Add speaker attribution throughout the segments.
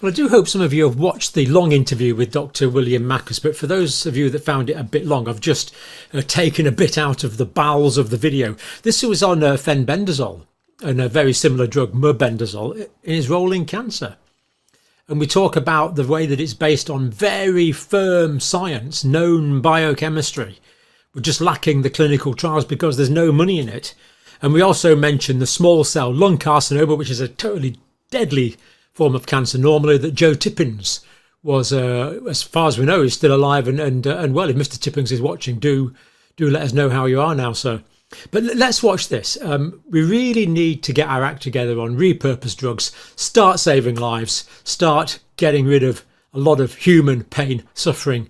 Speaker 1: Well, I do hope some of you have watched the long interview with Dr. William Macus, but for those of you that found it a bit long, I've just taken a bit out of the bowels of the video. This was on fenbendazole and a very similar drug, mebendazole, in its role in cancer. And we talk about the way that it's based on very firm science, known biochemistry. We're just lacking the clinical trials because there's no money in it. And we also mention the small cell lung carcinoma, which is a totally deadly form of cancer normally, that Joe Tippins was, as far as we know, is still alive and well. If Mr. Tippins is watching, do let us know how you are now, sir. But let's watch this. We really need to get our act together on repurposed drugs, start saving lives, start getting rid of a lot of human pain, suffering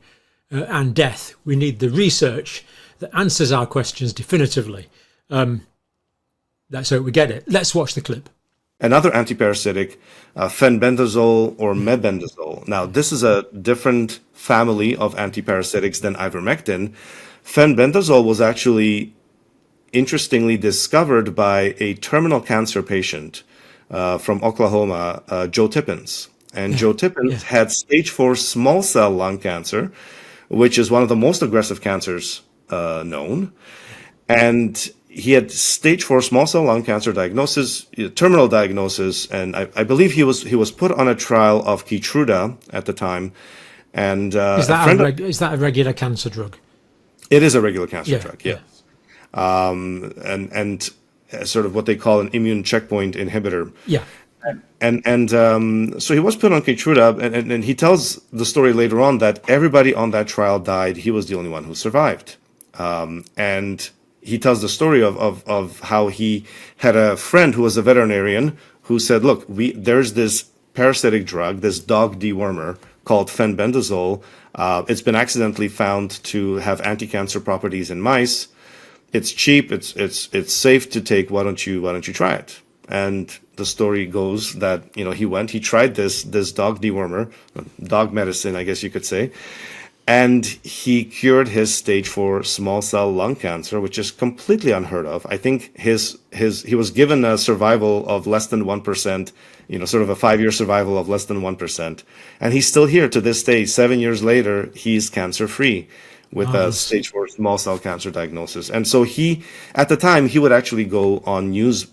Speaker 1: and death. We need the research that answers our questions definitively. Let's hope we get it. Let's watch the clip.
Speaker 2: Another antiparasitic, fenbendazole or mebendazole. Now, this is a different family of antiparasitics than ivermectin. Fenbendazole was actually interestingly discovered by a terminal cancer patient from Oklahoma, Joe Tippins. And Joe Tippins had stage 4 small cell lung cancer, which is one of the most aggressive cancers known. And he had stage 4 small cell lung cancer diagnosis, terminal diagnosis, and I believe he was put on a trial of Keytruda at the time. And
Speaker 1: is that a regular cancer drug?
Speaker 2: It is a regular cancer drug, yes. And sort of what they call an immune checkpoint inhibitor.
Speaker 1: Yeah.
Speaker 2: So he was put on Keytruda, and he tells the story later on that everybody on that trial died. He was the only one who survived. And he tells the story of how he had a friend who was a veterinarian who said, look, there's this parasitic drug, this dog dewormer called fenbendazole. It's been accidentally found to have anti-cancer properties in mice. It's cheap. It's safe to take. Why don't you try it? And the story goes that, he tried this dog dewormer, dog medicine, I guess you could say. And he cured his stage 4 small cell lung cancer, which is completely unheard of. I think he was given a survival of less than 1%, sort of a 5-year survival of less than 1%. And he's still here to this day. 7 years later, he's cancer free with a stage 4 small cell cancer diagnosis. And so at the time, he would actually go on news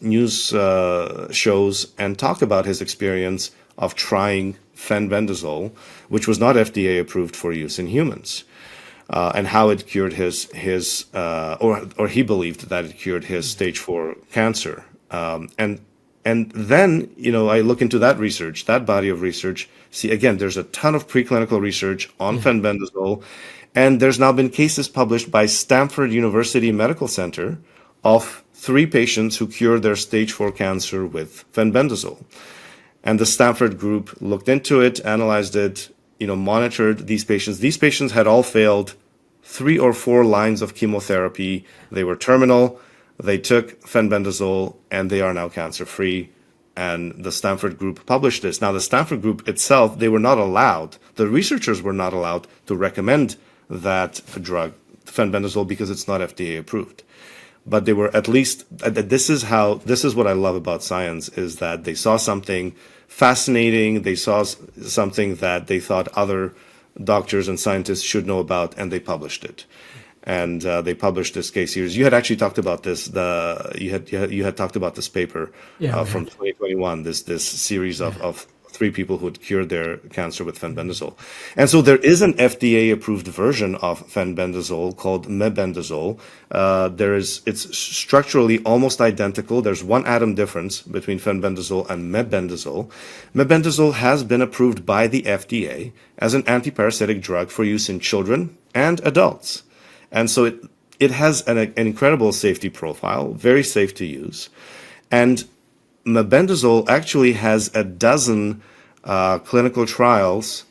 Speaker 2: shows and talk about his experience of trying fenbendazole, which was not FDA approved for use in humans, and how it cured or he believed that it cured his stage 4 cancer. And then, I look into that research, that body of research. See, again, there's a ton of preclinical research on fenbendazole, and there's now been cases published by Stanford University Medical Center of 3 patients who cured their stage 4 cancer with fenbendazole. And the Stanford group looked into it, analyzed it, monitored these patients. These patients had all failed 3 or 4 lines of chemotherapy. They were terminal. They took fenbendazole, and they are now cancer-free. And the Stanford group published this. Now, the Stanford group itself, they were not allowed, the researchers were not allowed to recommend that drug, fenbendazole, because it's not FDA approved. But they were at least, this is what I love about science, is that they saw something fascinating. They saw something that they thought other doctors and scientists should know about, and they published it. And they published this case series. You had actually talked about this. You had talked about this paper from 2021. This series of 3 people who had cured their cancer with fenbendazole. And so there is an FDA-approved version of fenbendazole called mebendazole. It's structurally almost identical. There's 1 atom difference between fenbendazole and mebendazole. Mebendazole has been approved by the FDA as an antiparasitic drug for use in children and adults. And so it has an incredible safety profile, very safe to use. And mebendazole actually has a dozen clinical trials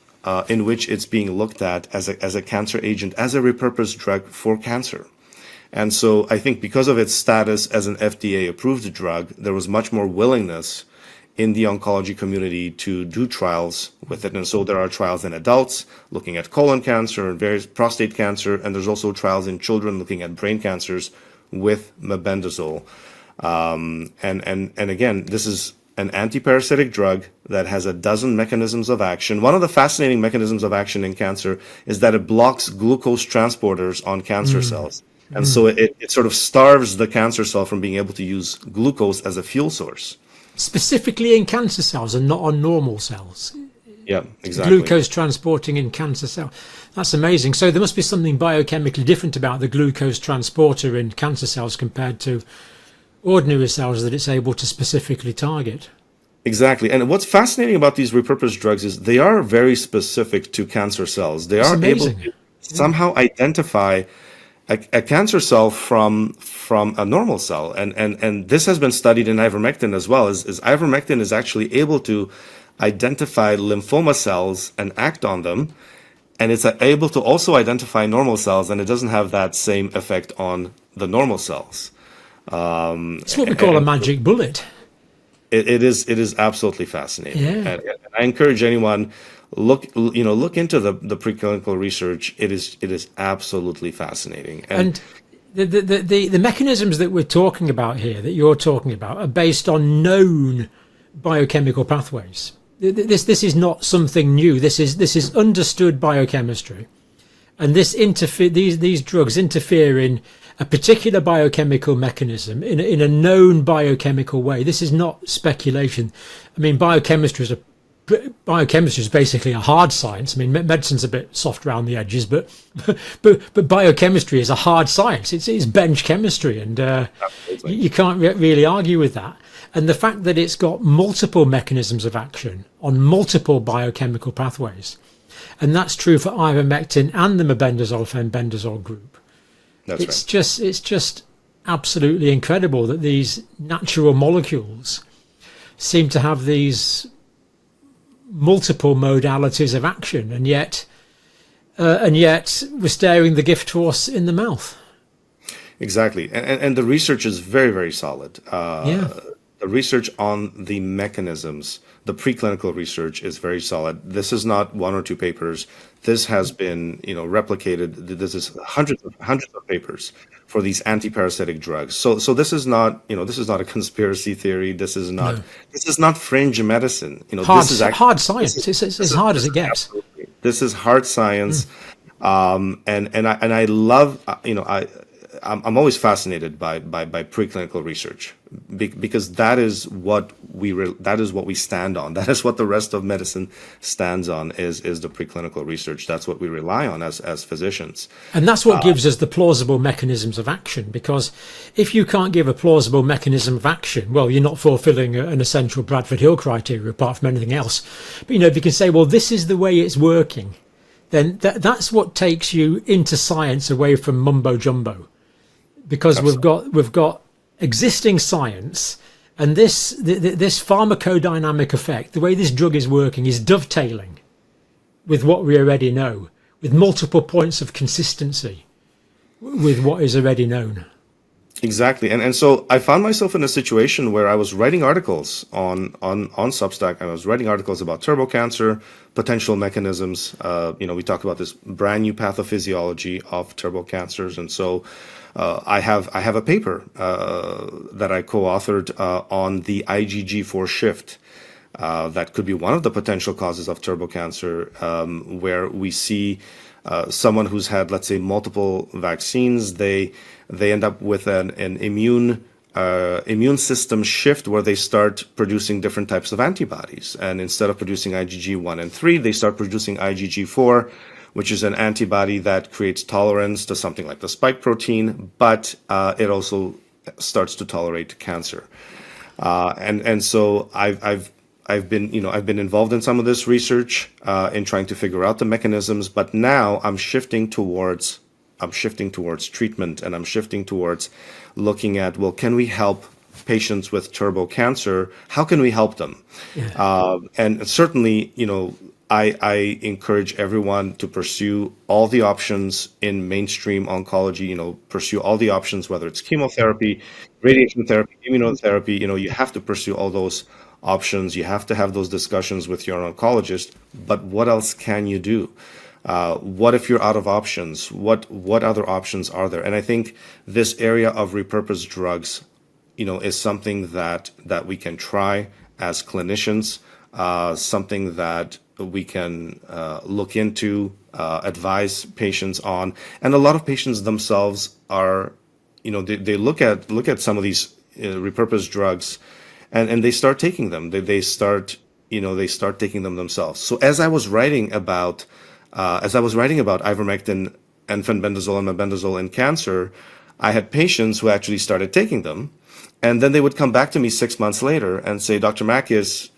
Speaker 2: in which it's being looked at as a cancer agent, as a repurposed drug for cancer. And so I think because of its status as an FDA-approved drug, there was much more willingness in the oncology community to do trials with it. And so there are trials in adults looking at colon cancer and various prostate cancer, and there's also trials in children looking at brain cancers with mebendazole. And again, this is an antiparasitic drug that has a dozen mechanisms of action. One of the fascinating mechanisms of action in cancer is that it blocks glucose transporters on cancer cells. And so it sort of starves the cancer cell from being able to use glucose as a fuel source.
Speaker 1: Specifically in cancer cells and not on normal cells.
Speaker 2: Yeah, exactly.
Speaker 1: Glucose transporting in cancer cell. That's amazing. So there must be something biochemically different about the glucose transporter in cancer cells compared to ordinary cells that it's able to specifically target.
Speaker 2: Exactly. And what's fascinating about these repurposed drugs is they are very specific to cancer cells. They are able to somehow identify a cancer cell from a normal cell. And this has been studied in ivermectin as well, is ivermectin is actually able to identify lymphoma cells and act on them. And it's able to also identify normal cells, and it doesn't have that same effect on the normal cells.
Speaker 1: It's what we call a magic bullet.
Speaker 2: It is absolutely fascinating.
Speaker 1: Yeah.
Speaker 2: And I encourage anyone look into the preclinical research. It is absolutely fascinating.
Speaker 1: And the mechanisms that we're talking about here, that you're talking about, are based on known biochemical pathways. This is not something new. This is understood biochemistry, and these drugs interfere in a particular biochemical mechanism in a known biochemical way. This is not speculation. I mean, biochemistry is basically a hard science. I mean, medicine's a bit soft around the edges, but biochemistry is a hard science. It's bench chemistry, and you can't really argue with that. And the fact that it's got multiple mechanisms of action on multiple biochemical pathways, and that's true for ivermectin and the mebendazole-fenbendazole group. It's just absolutely incredible that these natural molecules seem to have these multiple modalities of action, and yet we're staring the gift horse in the mouth.
Speaker 2: Exactly, and the research is very, very solid. The research on the mechanisms, the preclinical research, is very solid. This is not one or two papers. This has been, replicated. This is hundreds of papers for these antiparasitic drugs. So this is not, a conspiracy theory. This is not fringe medicine.
Speaker 1: This is hard science. It's as hard as it gets.
Speaker 2: Absolutely. This is hard science, and I love, I'm always fascinated by preclinical research because that is what we stand on. That is what the rest of medicine stands on is the preclinical research. That's what we rely on as physicians.
Speaker 1: And that's what gives us the plausible mechanisms of action, because if you can't give a plausible mechanism of action, well, you're not fulfilling an essential Bradford Hill criteria apart from anything else. But if you can say, well, this is the way it's working, then that's what takes you into science away from mumbo jumbo. Because we've got existing science, and this pharmacodynamic effect, the way this drug is working, is dovetailing with what we already know, with multiple points of consistency with what is already known.
Speaker 2: Exactly, and so I found myself in a situation where I was writing articles on Substack. I was writing articles about turbo cancer, potential mechanisms. We talk about this brand new pathophysiology of turbo cancers, and so. I have a paper that I co-authored on the IgG4 shift that could be one of the potential causes of turbo cancer, where we see someone who's had, let's say, multiple vaccines. They end up with an immune system shift where they start producing different types of antibodies, and instead of producing IgG1 and 3, they start producing IgG4. Which is an antibody that creates tolerance to something like the spike protein, but it also starts to tolerate cancer. And so I've been involved in some of this research in trying to figure out the mechanisms, but now I'm shifting towards treatment, and I'm shifting towards looking at, well, can we help patients with turbo cancer? How can we help them? Yeah. And certainly, I encourage everyone to pursue all the options in mainstream oncology, pursue all the options, whether it's chemotherapy, radiation therapy, immunotherapy, you have to pursue all those options. You have to have those discussions with your oncologist, but what else can you do? What if you're out of options? What other options are there? And I think this area of repurposed drugs, is something that we can try as clinicians, something that we can look into, advise patients on. And a lot of patients themselves are, they look at some of these repurposed drugs, and they start taking them. They start taking them themselves. So as I was writing about ivermectin and fenbendazole and mebendazole in cancer, I had patients who actually started taking them, and then they would come back to me 6 months later and say, Dr. Makis,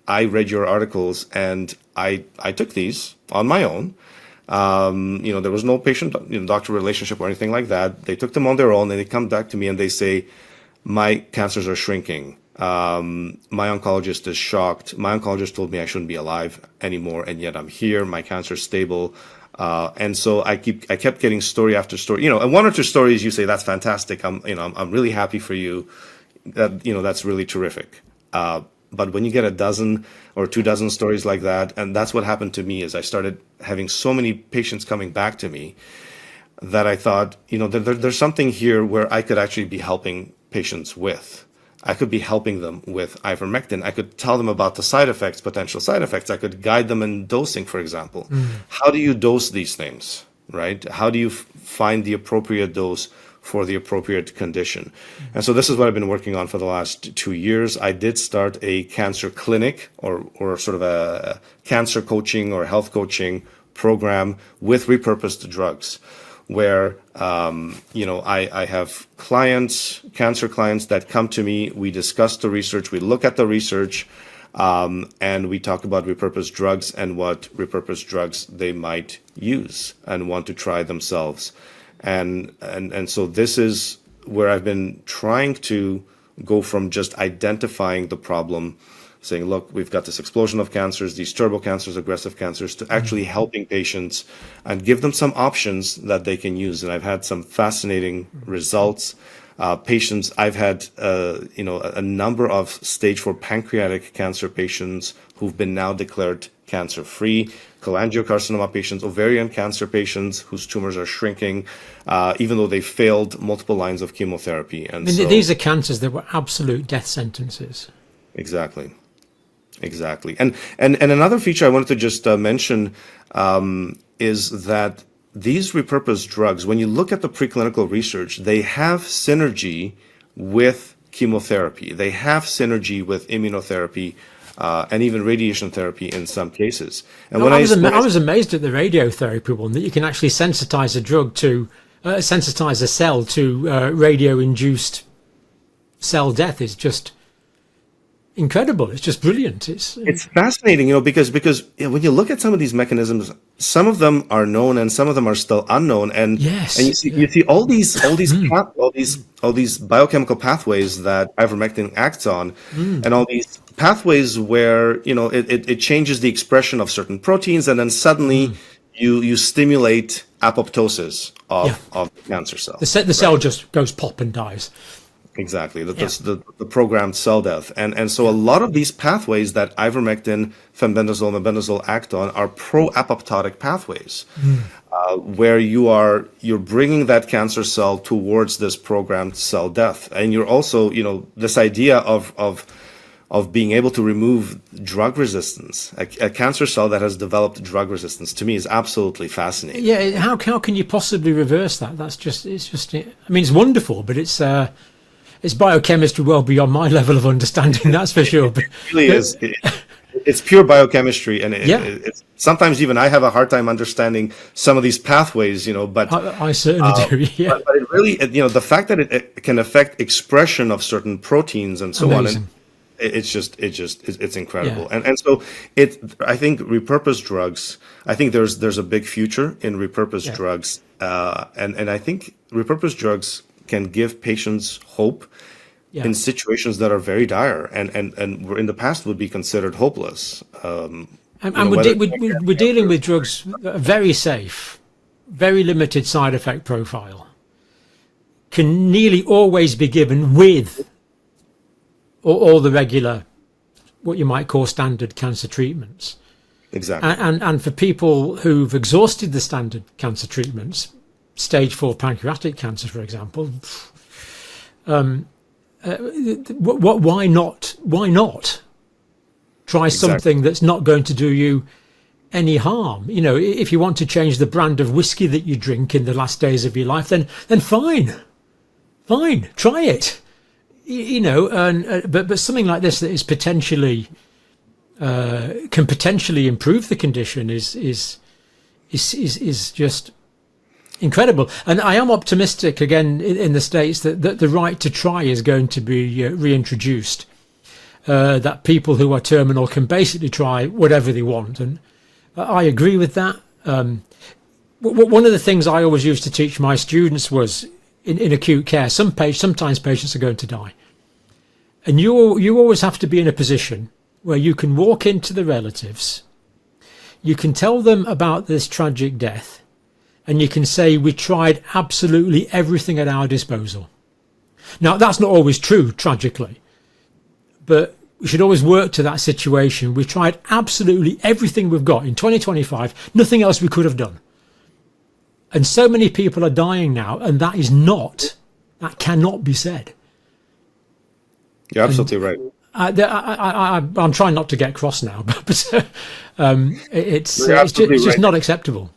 Speaker 2: I read your articles and I took these on my own. There was no patient doctor relationship or anything like that. They took them on their own, and they come back to me and they say, my cancers are shrinking. My oncologist is shocked. My oncologist told me I shouldn't be alive anymore, and yet I'm here. My cancer's stable. And so I kept getting story after story, and one or two stories you say, that's fantastic. I'm really happy for you. That's really terrific. But when you get a dozen or 24 stories like that, and that's what happened to me, is I started having so many patients coming back to me that I thought, there's something here where I could actually be helping patients with. I could be helping them with ivermectin. I could tell them about the potential side effects. I could guide them in dosing, for example. How do you dose these things, right? How do you find the appropriate dose for the appropriate condition? And so this is what I've been working on for the last 2 years. I did start a cancer clinic or sort of a cancer coaching or health coaching program with repurposed drugs, where I have cancer clients that come to me. We discuss the research, we look at the research, and we talk about repurposed drugs and what repurposed drugs they might use and want to try themselves. And so this is where I've been trying to go from just identifying the problem, saying, look, we've got this explosion of cancers, these turbo cancers, aggressive cancers, to actually helping patients and give them some options that they can use. And I've had some fascinating results. Patients, I've had, a number of stage 4 pancreatic cancer patients who've been now declared cancer-free, cholangiocarcinoma patients, ovarian cancer patients whose tumors are shrinking, even though they failed multiple lines of chemotherapy. And so,
Speaker 1: these are cancers that were absolute death sentences.
Speaker 2: Exactly. And another feature I wanted to just mention is that these repurposed drugs, when you look at the preclinical research, they have synergy with chemotherapy. They have synergy with immunotherapy, and even radiation therapy in some cases. And
Speaker 1: I was amazed at the radiotherapy one, that you can actually sensitize a cell to radio-induced cell death. Is just incredible. It's just brilliant. It's
Speaker 2: fascinating, because when you look at some of these mechanisms, some of them are known and some of them are still unknown. And
Speaker 1: yes,
Speaker 2: and you see all these biochemical pathways that ivermectin acts on, and all these pathways where it changes the expression of certain proteins, and then suddenly you stimulate apoptosis of the cancer cell.
Speaker 1: The cell just goes pop and dies.
Speaker 2: Exactly, the programmed cell death. And so a lot of these pathways that ivermectin, fenbendazole, mebendazole act on are pro-apoptotic pathways, where you're bringing that cancer cell towards this programmed cell death. And you're also, this idea of being able to remove drug resistance, a cancer cell that has developed drug resistance, to me is absolutely fascinating.
Speaker 1: Yeah, how can you possibly reverse that? It's wonderful, but it's biochemistry well beyond my level of understanding, that's for sure.
Speaker 2: It really is. It's pure biochemistry, and it's sometimes even I have a hard time understanding some of these pathways, but
Speaker 1: I certainly do. Yeah.
Speaker 2: But it really, the fact that it can affect expression of certain proteins and so on, and it's incredible.
Speaker 1: Yeah.
Speaker 2: And so I think repurposed drugs. I think there's a big future in repurposed drugs, and I think repurposed drugs can give patients hope in situations that are very dire and in the past would be considered hopeless.
Speaker 1: We're dealing with drugs that are very safe, very limited side effect profile, can nearly always be given with all the regular, what you might call standard cancer treatments.
Speaker 2: Exactly.
Speaker 1: And for people who've exhausted the standard cancer treatments, stage 4 pancreatic cancer, for example, Why not? Why not try something that's not going to do you any harm? You know, if you want to change the brand of whiskey that you drink in the last days of your life, then fine, try it. You know, but something like this that is potentially can potentially improve the condition is just incredible. And I am optimistic again in the States that the right to try is going to be reintroduced. That people who are terminal can basically try whatever they want, and I agree with that. One of the things I always used to teach my students was in acute care, sometimes patients are going to die, and you always have to be in a position where you can walk into the relatives, you can tell them about this tragic death, and you can say, we tried absolutely everything at our disposal. Now, that's not always true, tragically, but we should always work to that situation. We tried absolutely everything we've got in 2025, nothing else we could have done. And so many people are dying now, and that cannot be said.
Speaker 2: You're absolutely right.
Speaker 1: I'm trying not to get cross now, but it's just not acceptable.